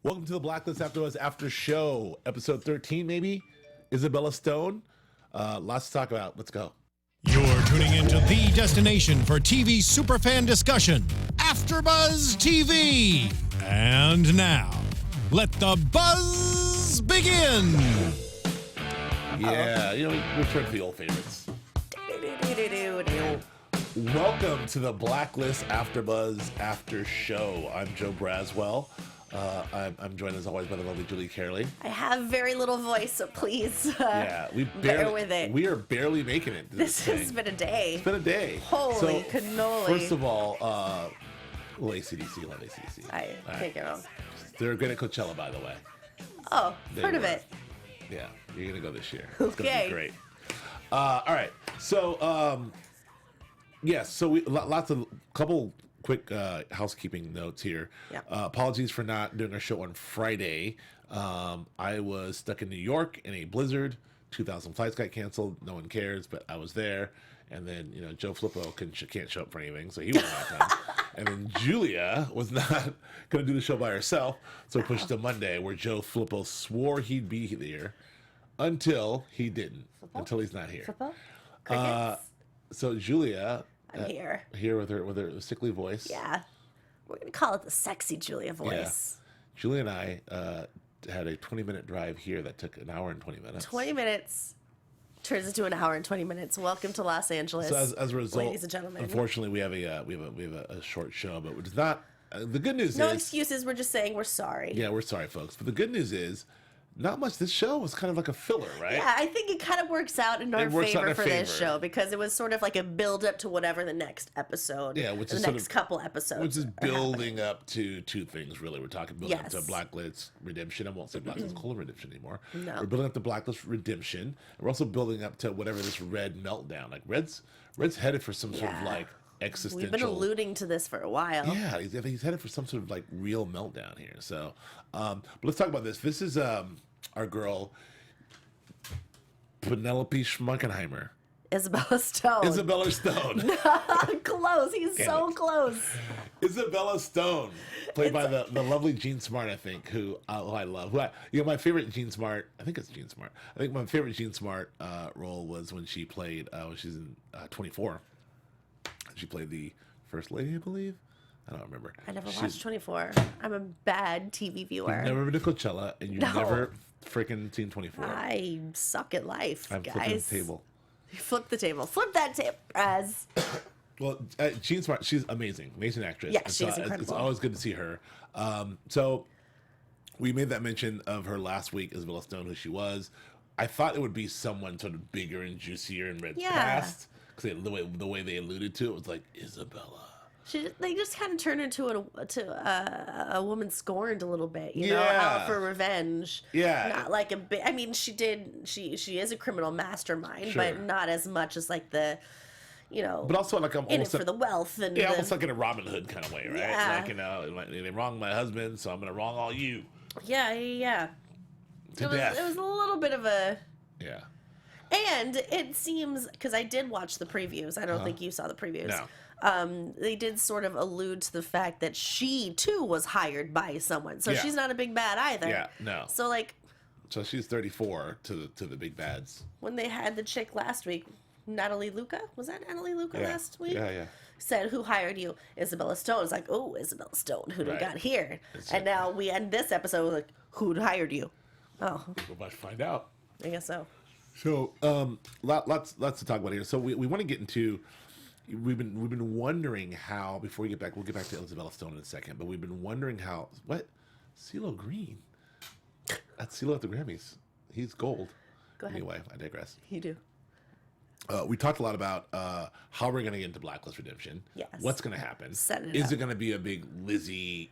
Welcome to the Blacklist AFTERBUZZ After Show, episode 13, maybe? Isabella Stone. Lots to talk about. Let's go. You're tuning into the destination for TV superfan discussion, AFTERBUZZ TV. And now, let the buzz begin. Yeah, we return to the old favorites. Welcome to the Blacklist AFTERBUZZ After Show. I'm Joe Braswell. I'm joined as always by the lovely Julia Cearley. I have very little voice, so please bear with it. We are barely making it. This has been a day. It's been a day. Holy cannoli. First of all, ACDC, love ACDC. I can't get wrong. They're good at Coachella, by the way. Oh, heard of it. Yeah, you're going to go this year. It's going to be great. All right. So, yes, so we couple quick housekeeping notes here. Yeah. Apologies for not doing our show on Friday. I was stuck in New York in a blizzard. 2,000 flights got canceled. No one cares, but I was there. And then, Joe Flippo can't show up for anything, so he wasn't on time. And then Julia was not going to do the show by herself, so pushed to Monday, where Joe Flippo swore he'd be here until he didn't. Flippo? Until he's not here. Flippo? Crickets? So Julia... I'm here. Here with her sickly voice. Yeah. We're going to call it the sexy Julia voice. Yeah. Julia and I had a 20-minute drive here that took an hour and 20 minutes. 20 minutes turns into an hour and 20 minutes. Welcome to Los Angeles. So as a result, ladies and gentlemen. Unfortunately, we have a short show, but it's not. The good news is no excuses. We're just saying we're sorry. Yeah, we're sorry, folks. But the good news is, not much. This show was kind of like a filler, right? Yeah, I think it kind of works out in our favor for this show because it was sort of like a build up to whatever the next episode. Yeah, which the is next couple episodes. Which is building up to two things, really. We're talking building up to Blacklist Redemption. I won't say Blacklist Redemption anymore. No. We're building up to Blacklist Redemption. And we're also building up to whatever this Red meltdown. Like Red's headed for some sort of like existential. We've been alluding to this for a while. Yeah, he's headed for some sort of like real meltdown here. So, but let's talk about this. This is our girl Penelope Schmuckenheimer. Isabella Stone. Isabella Stone. Close. He's so close. Isabella Stone, played by the lovely Jean Smart, I think, who I love. My favorite Jean Smart, I think it's Jean Smart. I think my favorite Jean Smart role was when she played, when she's in 24. She played the First Lady, I believe. I don't remember. I never watched 24. I'm a bad TV viewer. You've never been to Coachella, and you've never freaking seen 24. I suck at life, I'm guys. flipping the table. Flip the table. Flip that table, Raz. Well, Jean Smart, she's amazing. Amazing actress. Yeah, she's incredible. It's always good to see her. So we made that mention of her last week, Isabella Stone, who she was. I thought it would be someone sort of bigger and juicier in Red's past. Because the way they alluded to it was like, Isabella. They just kind of turned into a woman scorned a little bit, out for revenge. Yeah. Not like a bit. I mean, she is a criminal mastermind, but not as much as like the, But also like in it for the wealth and almost like in a Robin Hood kind of way, right? Yeah. Like they wronged my husband, so I'm gonna wrong all you. Yeah. It was a little bit of a. Yeah. And it seems, because I did watch the previews. I don't think you saw the previews. No. They did sort of allude to the fact that she too was hired by someone, so she's not a big bad either. Yeah, no. So she's 34 to the big bads. When they had the chick last week, Natalie Luca, was that Natalie Luca last week? Yeah. Said, "Who hired you?" Isabella Stone. It's like, oh, Isabella Stone. Who do we got here? And now we end this episode with like, who hired you? Oh, we're about to find out. I guess so. So, lots to talk about here. So we want to get into. We've been wondering how, before we get back, we'll get back to Isabella Stone in a second, but we've been wondering how, CeeLo Green? That's CeeLo at the Grammys. He's gold. Go ahead. Anyway, I digress. You do. We talked a lot about how we're going to get into Blacklist Redemption. Yes. What's going to happen? Is it going to be a big Lizzie,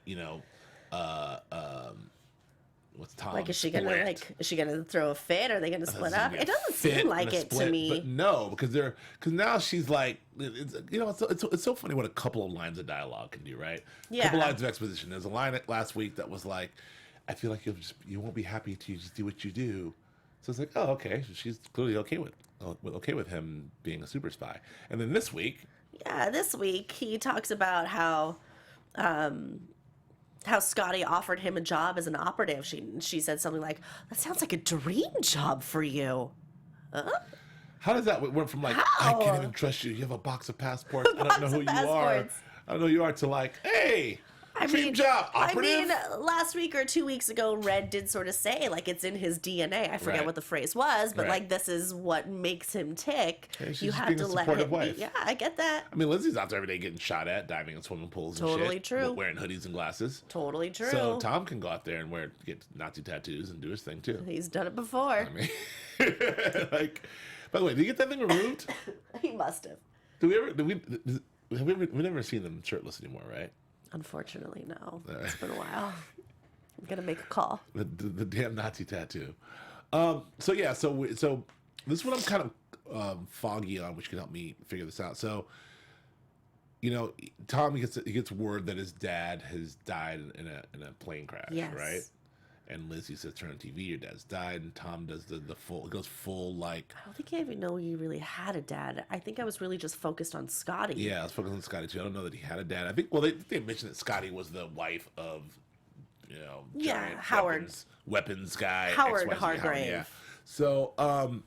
what's Tom? Like, is she gonna throw a fit? Are they gonna split up? It doesn't seem like it to me. But no, because now she's like, it's so funny what a couple of lines of dialogue can do, right? Yeah. A couple lines of exposition. There's a line last week that was like, I feel like you won't be happy until you just do what you do. So it's like, oh, okay, so she's clearly okay with him being a super spy. And then this week he talks about how how Scotty offered him a job as an operative. She said something like, "That sounds like a dream job for you." How does that went from like, How? I can't even trust you. You have a box of passports. I don't know who you are. I don't know who you are. To like, hey, dream job, operative. Last week or 2 weeks ago, Red did sort of say, like, it's in his DNA. I forget what the phrase was, but, like, this is what makes him tick. Yeah, you have to let him wife. be. Yeah, I get that. I mean, Lizzie's out there every day getting shot at, diving in swimming pools and shit. Totally true. Wearing hoodies and glasses. Totally true. So Tom can go out there and get Nazi tattoos and do his thing, too. He's done it before. I mean, like, by the way, did you get that thing removed? He must have. We've never seen them shirtless anymore, right? Unfortunately, no. It's been a while. I'm gonna make a call. The damn Nazi tattoo. So this is what I'm kind of foggy on, which can help me figure this out. So, you know, Tom gets word that his dad has died in a plane crash, right? And Lizzie says, "Turn on TV, your dad's died." And Tom does the full. It goes full like. I don't think I even know he really had a dad. I think I was really just focused on Scotty. Yeah, I was focused on Scotty too. I don't know that he had a dad. I think. Well, they mentioned that Scotty was the wife of, you know, giant Howard weapons guy. Howard Hargrave. Yeah. So, but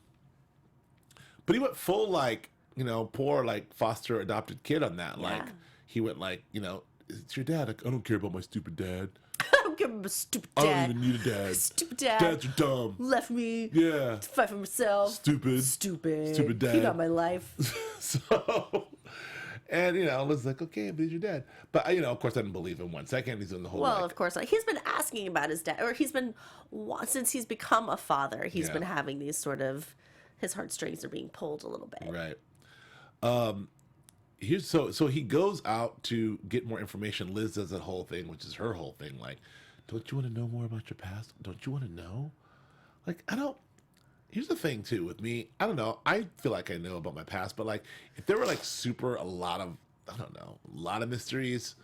he went full like, you know, poor like foster adopted kid on that. Like he went like, you know, it's your dad. Like, I don't care about my stupid dad. I don't care about my stupid dad. I don't even need a dad. Stupid dad. Dads are dumb. Left me. Yeah. To fight for myself. Stupid dad. He got my life. So, and you know, Liz's like, okay, but he's your dad. But you know, of course, I didn't believe him 1 second. He's in the whole. Well, of course, like he's been asking about his dad, or since he's become a father, he's been having these sort of, his heartstrings are being pulled a little bit. Right. So he goes out to get more information. Liz does that whole thing, which is her whole thing. Like, don't you want to know more about your past? Don't you want to know? Like, I don't. Here's the thing too with me. I don't know. I feel like I know about my past, but like, if there were like a lot of mysteries,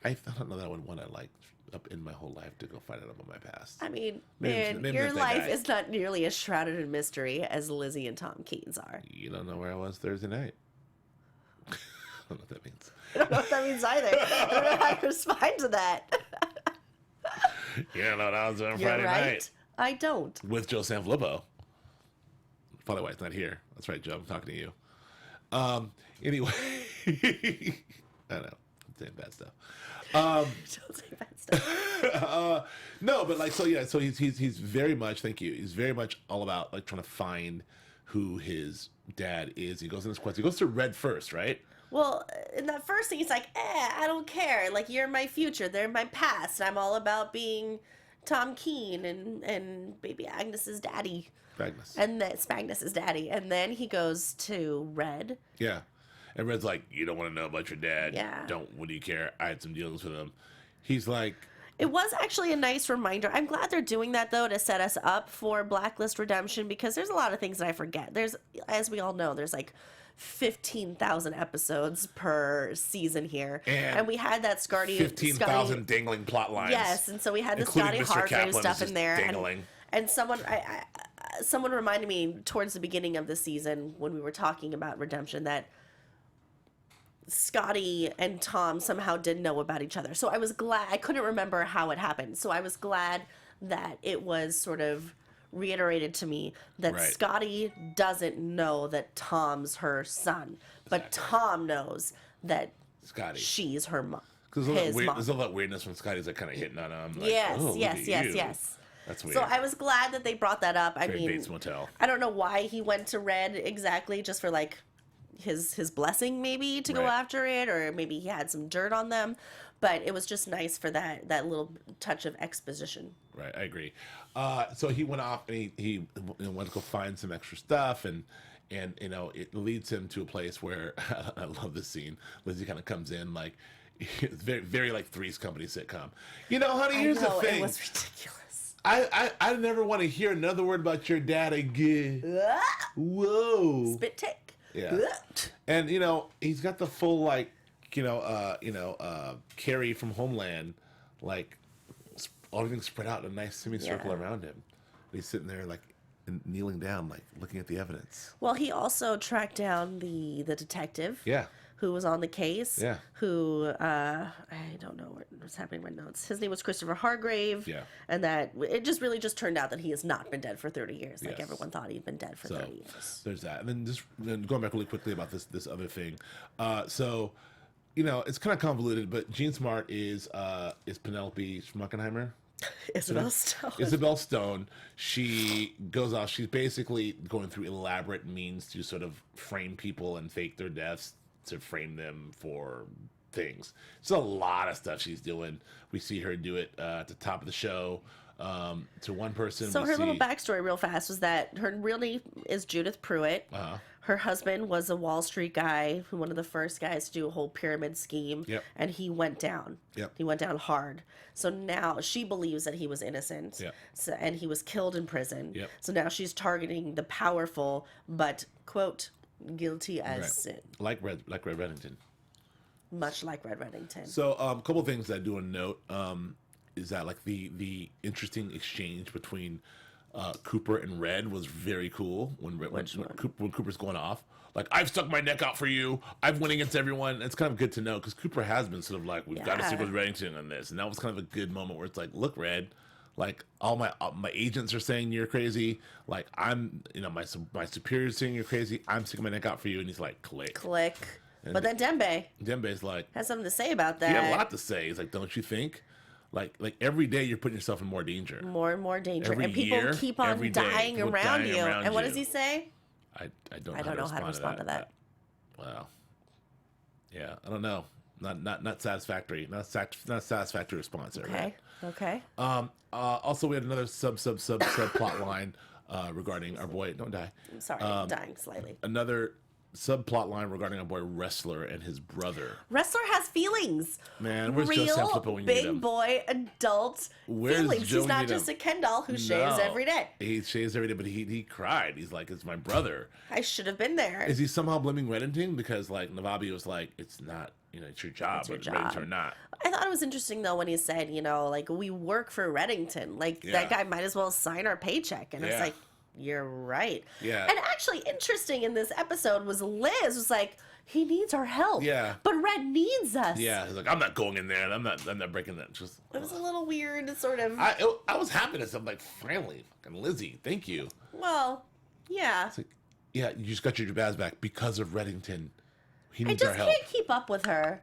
I don't know that I would want to like up in my whole life to go find out about my past. I mean, Maybe your life is not nearly as shrouded in mystery as Lizzie and Tom Keen's are. You don't know where I was Thursday night. I don't know what that means. I don't know what that means either. I don't know how to respond to that. You don't know what I was doing You're Friday right. night. I don't. With Joe Sanfilippo. Probably why it's not here. That's right, Joe. I'm talking to you. Anyway. I know. I'm saying bad stuff. Don't say bad stuff. No, but like, so he's very much, thank you. He's very much all about like trying to find who his dad is. He goes in this quest. He goes to Red first, right? Well, in that first thing, he's like, I don't care. Like, you're my future. They're my past. I'm all about being Tom Keen and baby Agnes's daddy. Agnes. And that's Agnes's daddy. And then he goes to Red. Yeah. And Red's like, you don't want to know about your dad. Yeah. What do you care? I had some dealings with him. He's like... It was actually a nice reminder. I'm glad they're doing that, though, to set us up for Blacklist Redemption, because there's a lot of things that I forget. There's, as we all know, there's like 15,000 episodes per season here. And we had that 15,000 dangling plot lines. Yes, and so we had the Scotty Hargrave stuff in there. Dangling. And someone reminded me towards the beginning of the season when we were talking about Redemption that Scotty and Tom somehow didn't know about each other. So I was glad. I couldn't remember how it happened. So I was glad that it was sort of reiterated to me that Scotty doesn't know that Tom's her son, but Tom knows that she's her mom. Because there's all that weirdness when Scotty's like kind of hitting on him. Like, yes. That's weird. So I was glad that they brought that up. I mean, Bates Motel. I don't know why he went to Red exactly, just for like his blessing maybe to go after it, or maybe he had some dirt on them, but it was just nice for that little touch of exposition. Right, I agree. So he went off and he went to go find some extra stuff, and you know, it leads him to a place where I love this scene. Lizzie kind of comes in like it's very, very like Three's Company sitcom. You know, honey, here's the thing. It was ridiculous. I never want to hear another word about your dad again. Whoa. Spit take. Yeah. And you know, he's got the full like, Carrie from Homeland, like everything spread out in a nice semicircle around him. And he's sitting there like kneeling down, like looking at the evidence. Well, he also tracked down the detective. Yeah. who was on the case. Yeah. Who I don't know what's happening in my notes. His name was Christopher Hargrave. Yeah. And that it just really just turned out that he has not been dead for 30 years. Like Yes. everyone thought he'd been dead for 30 years. There's that. And then going back really quickly about this other thing. So, you know, it's kind of convoluted, but Jean Smart is Penelope Schmuckenheimer. Isabella Stone. Isabella Stone. She goes off. She's basically going through elaborate means to sort of frame people and fake their deaths to frame them for things. It's a lot of stuff she's doing. We see her do it at the top of the show to one person. So her little backstory real fast was that her real name is Judith Pruitt. Her husband was a Wall Street guy, one of the first guys to do a whole pyramid scheme, and he went down. He went down hard. So now she believes that he was innocent, so, and he was killed in prison. So now she's targeting the powerful, but, quote, guilty as sin. Like Red Reddington. Much like Red Reddington. So a couple things that I do want to note is that like the interesting exchange between Cooper and Red was very cool when Cooper's going off. Like, I've stuck my neck out for you. I've went against everyone. It's kind of good to know because Cooper has been sort of like, we've got to stick with Reddington on this. And that was kind of a good moment where it's like, look, Red, like all my agents are saying you're crazy. Like I'm, you know, my superiors saying you're crazy. I'm sticking my neck out for you. And he's like, click. And but then Dembe's like, has something to say about that. He had a lot to say. He's like, don't you think? Like every day you're putting yourself in more danger. More and more danger. Every and people year, keep on dying around you. And what does he say? I don't know how to respond to that. Wow. Yeah, I don't know. Not satisfactory. Not satisfactory response there. Okay. Right? Okay. Also, we had another sub plot line regarding our boy. Don't die. I'm sorry, I'm dying slightly. Another subplot line regarding our boy Wrestler and his brother. Wrestler has feelings. Man, where's Joe Sam Flippo when you need him? Big boy adult feelings. Joe He's not just a Ken doll who shaves every day. He shaves every day, but he cried. He's like, it's my brother. I should have been there. Is he somehow blaming Reddington? Because like Navabi was like, it's not, you know, it's your job, but Reddington or not. I thought it was interesting though when he said, you know, like we work for Reddington. Like that guy might as well sign our paycheck. And it's like, you're right. Yeah. And actually interesting in this episode was Liz was like, he needs our help. Yeah. But Red needs us. Yeah. He's like, I'm not going in there. I'm not breaking that. Just it was a little weird sort of. I was happy to say, I'm like, finally, fucking Lizzie, thank you. Well, yeah. It's like, yeah, you just got your Jabaz back because of Reddington. He needs our help. I just can't keep up with her.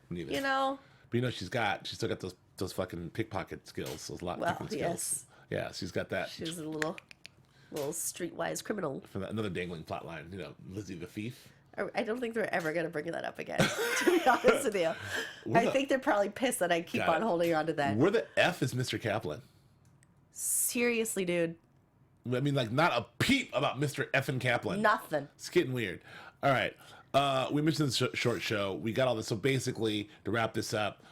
Neither. You know? But you know, she's still got those fucking pickpocket skills, those lock-picking skills. Yes. Yeah, she's got that. She's a little streetwise criminal. From another dangling plot line, you know, Lizzie the thief. I don't think they're ever going to bring that up again, to be honest with you. I think they're probably pissed that I keep on holding on to that. Where the F is Mr. Kaplan? Seriously, dude. I mean, like, not a peep about Mr. Effin Kaplan. Nothing. It's getting weird. All right. We mentioned the short show. We got all this. So basically, to wrap this up,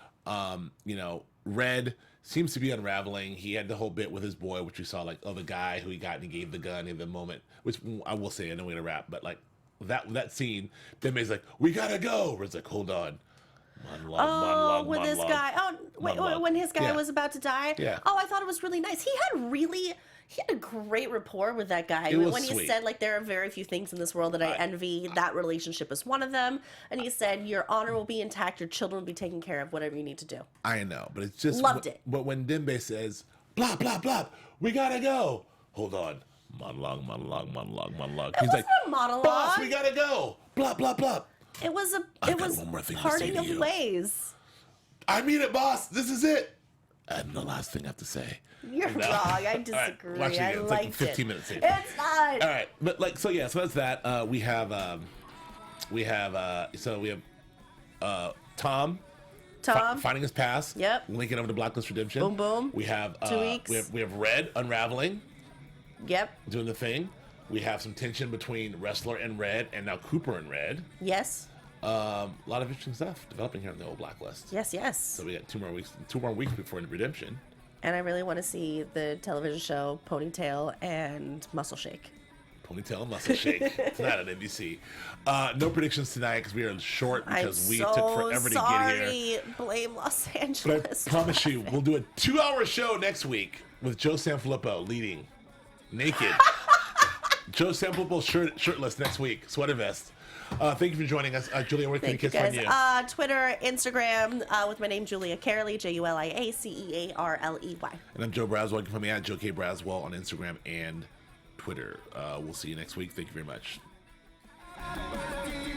you know, Red seems to be unraveling. He had the whole bit with his boy, which we saw, like, the guy who he got and he gave the gun in the moment, which I will say, I know we're going to wrap, but, like, that scene, Benmay's like, we got to go. Red's like, hold on. Monologue, with this guy. Oh, wait, when his guy was about to die? Yeah. Oh, I thought it was really nice. He had a great rapport with that guy. It was when sweet. He said, like, there are very few things in this world that I envy. That relationship is one of them. And he said, your honor will be intact. Your children will be taken care of, whatever you need to do. I know, but it's just... Loved it. But when Dembe says, blah, blah, blah, we got to go. Hold on. Monologue. He's like, a monologue. Boss, we got to go. Blah, blah, blah. It was parting of ways. I mean it, boss. This is it. I have no last thing I have to say. You're wrong. I disagree. Watch it again. It's like 15 minutes in. It's not. All right, but like so that's that. We have Tom finding his past. Yep. Linking over to Blacklist Redemption. Boom boom. We have 2 weeks. We have Red unraveling. Yep. Doing the thing. We have some tension between Wrestler and Red, and now Cooper and Red. Yes. A lot of interesting stuff developing here on the old Blacklist. Yes. So we got 2 more weeks before the redemption. And I really want to see the television show Ponytail and Muscle Shake. Ponytail and Muscle Shake tonight on NBC. No predictions tonight because we are short because we took forever to get here. Blame Los Angeles. But I promise you, we'll do a 2-hour show next week with Joe Sanfilippo leading, naked. Joe Sanfilippo shirtless next week, sweater vest. Thank you for joining us. Julia, where can the kids find you? Twitter, Instagram, with my name, Julia Cearley, JuliaCearley. And I'm Joe Braswell. You can find me at Joe K. Braswell on Instagram and Twitter. We'll see you next week. Thank you very much.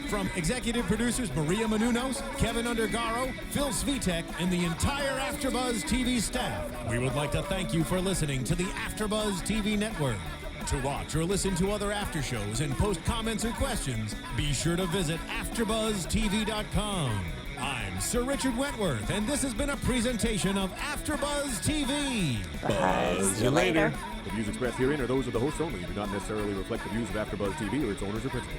From executive producers Maria Menounos, Kevin Undergaro, Phil Svitek, and the entire AfterBuzz TV staff, we would like to thank you for listening to the AfterBuzz TV network. To watch or listen to other after shows and post comments or questions, be sure to visit AfterBuzzTV.com. I'm Sir Richard Wentworth, and this has been a presentation of AfterBuzz TV. Buzz you later. The views expressed herein are those of the hosts only and do not necessarily reflect the views of AfterBuzz TV or its owners or principals.